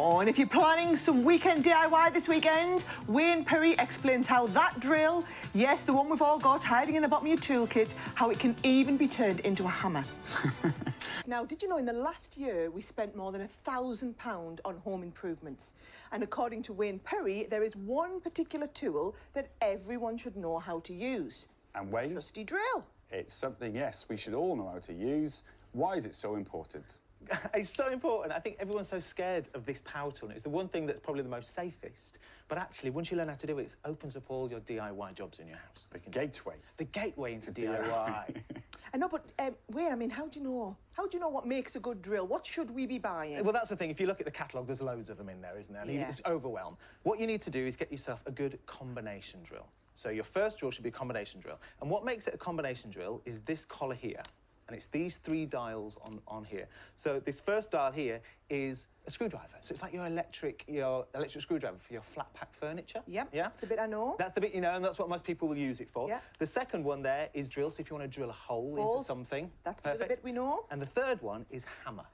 Oh, and if you're planning some weekend DIY this weekend, Wayne Perry explains how that drill, yes, the one we've all got hiding in the bottom of your toolkit, how it can even be turned into a hammer. Now, did you know in the last year we spent more than £1,000 on home improvements? And according to Wayne Perry, there is one particular tool that everyone should know how to use. And Wayne? Trusty drill. It's something, yes, we should all know how to use. Why is it so important? It's so important. I think everyone's so scared of this power tool. It's the one thing that's probably the most safest. But actually, once you learn how to do it, it opens up all your DIY jobs in your house. The gateway. The gateway into DIY. I know, but Wayne, I mean, how do you know? How do you know what makes a good drill? What should we be buying? Well, that's the thing. If you look at the catalogue, there's loads of them in there, isn't there? Yeah. It's overwhelmed. What you need to do is get yourself a good combination drill. So your first drill should be a combination drill. And what makes it a combination drill is this collar here. And it's these three dials on here. So this first dial here is a screwdriver. So it's like your electric screwdriver for your flat pack furniture. Yep, yeah, that's the bit I know. That's the bit you know, and that's what most people will use it for. Yeah. The second one there is drill, so if you want to drill a hole into something. That's the other bit we know. And the third one is hammer.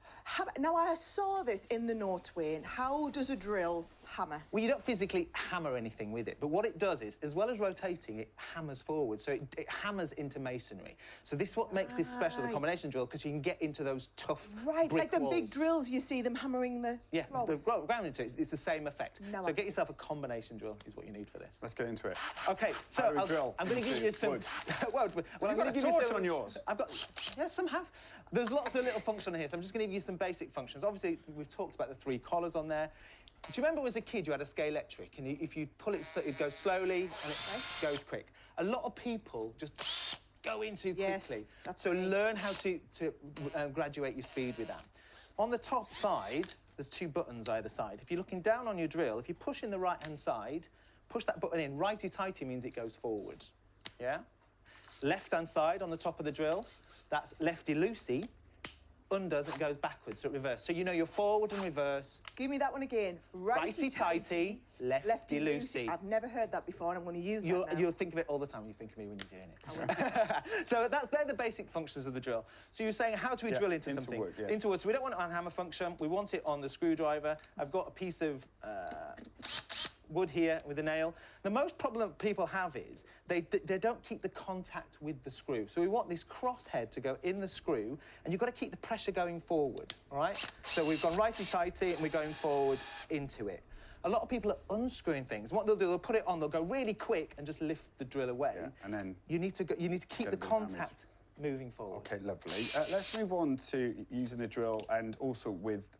Now, I saw this in the notes, Wayne. How does a drill hammer? Well, you don't physically hammer anything with it, but what it does is, as well as rotating, it hammers forward. So it hammers into masonry. So this is what makes this special, the combination drill, because you can get into those tough brick like the walls. big drills you see them hammering the floor. The ground into it. It's the same effect. No, so get yourself a combination drill is what you need for this. Let's get into it. Okay, so I'm going to give you some... well, I'm going to give you some... on yours. I've got... Yeah, some have. There's lots of little functions here, so I'm just going to give you some basic functions. Obviously, we've talked about the three collars on there. Do you remember as a kid you had a scale electric, and if you pull it, it'd go slowly and it goes quick? A lot of people just go in too quickly. So learn how to graduate your speed with that. On the top side, there's two buttons either side. If you're looking down on your drill, if you push in the right-hand side, push that button in. Righty-tighty means it goes forward, yeah? Left-hand side on the top of the drill, that's lefty-loosey. Undoes, it goes backwards, so reverse. So you know you're forward and reverse. Give me that one again. Righty-tighty, lefty-loosey. I've never heard that before, and I'm going to use that now. You'll think of it all the time when you think of me when you're doing it. So they're the basic functions of the drill. So you're saying, how do we drill into something? Wood, yeah. Into wood. So we don't want it on hammer function. We want it on the screwdriver. I've got a piece of wood here with a nail. The most problem people have is they don't keep the contact with the screw. So we want this crosshead to go in the screw, and you've got to keep the pressure going forward, all right? So we've gone righty-tighty, and we're going forward into it. A lot of people are unscrewing things. What they'll do, they'll put it on, they'll go really quick and just lift the drill away. Yeah, and then you need to keep the contact moving forward. OK, lovely. Let's move on to using the drill and also with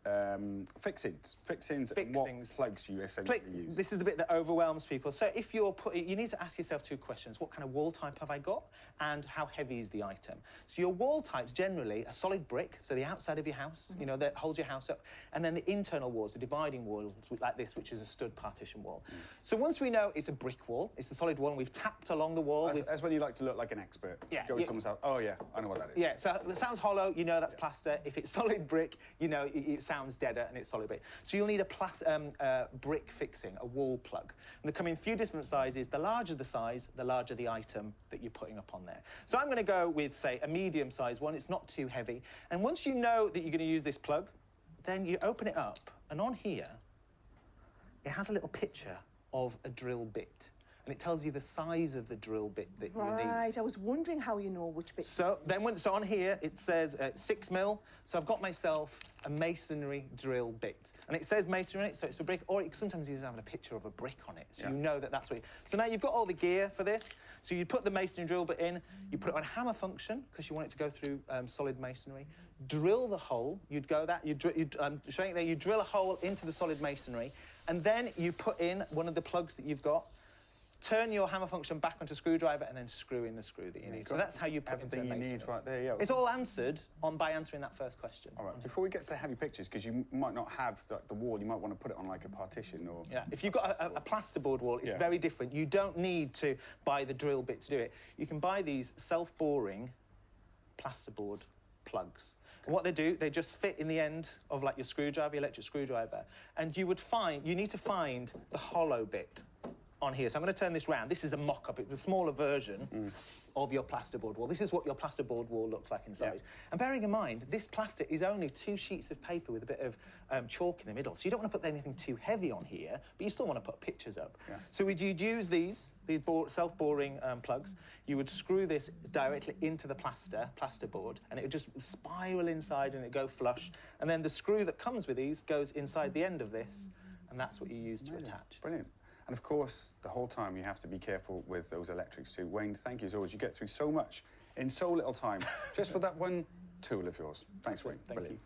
fixings. Fixings. And what plugs you essentially use. This is the bit that overwhelms people. So if you're you need to ask yourself two questions. What kind of wall type have I got? And how heavy is the item? So your wall type's generally a solid brick, so the outside of your house, you know, that holds your house up. And then the internal walls, the dividing walls like this, which is a stud partition wall. So once we know it's a brick wall, it's a solid wall, and we've tapped along the wall. That's when you like to look like an expert. Yeah. Go to someone's house. Oh, yeah, I know what that is. Yeah, so it sounds hollow, you know that's plaster. If it's solid brick, you know it sounds deader and it's solid brick. So you'll need a brick fixing, a wall plug. And they come in a few different sizes. The larger the size, the larger the item that you're putting up on there. So I'm going to go with, say, a medium-sized one. It's not too heavy. And once you know that you're going to use this plug, then you open it up, and on here, it has a little picture of a drill bit. And it tells you the size of the drill bit that you need. Right, I was wondering how you know which bit. So on here, it says 6 mil. So I've got myself a masonry drill bit. And it says masonry, so it's a brick, or sometimes you have a picture of a brick on it, so you know that that's what So now you've got all the gear for this. So you put the masonry drill bit in, you put it on hammer function, because you want it to go through solid masonry. Drill the hole, you'd go that, showing there, you drill a hole into the solid masonry, and then you put in one of the plugs that you've got, turn your hammer function back onto screwdriver, and then screw in the screw that you need. So that's how you put everything you need right there. Yeah. It's all answered by answering that first question. All right. Before we get to the heavy pictures, because you might not have the wall, you might want to put it on like a partition or. Yeah. If you've got a plasterboard wall, it's very different. You don't need to buy the drill bit to do it. You can buy these self-boring plasterboard plugs. And what they do, they just fit in the end of like your screwdriver, your electric screwdriver, and you need to find the hollow bit on here. So I'm going to turn this round. This is a mock-up. It's a smaller version of your plasterboard wall. This is what your plasterboard wall looks like inside. Yeah. And bearing in mind, this plaster is only 2 sheets of paper with a bit of chalk in the middle. So you don't want to put anything too heavy on here, but you still want to put pictures up. Yeah. So you'd use these self-boring plugs. You would screw this directly into the plasterboard, and it would just spiral inside and it'd go flush. And then the screw that comes with these goes inside the end of this, and that's what you use to attach. Brilliant. And of course, the whole time you have to be careful with those electrics too. Wayne, thank you as always. You get through so much in so little time, just with that one tool of yours. Thanks, Wayne. Thank you.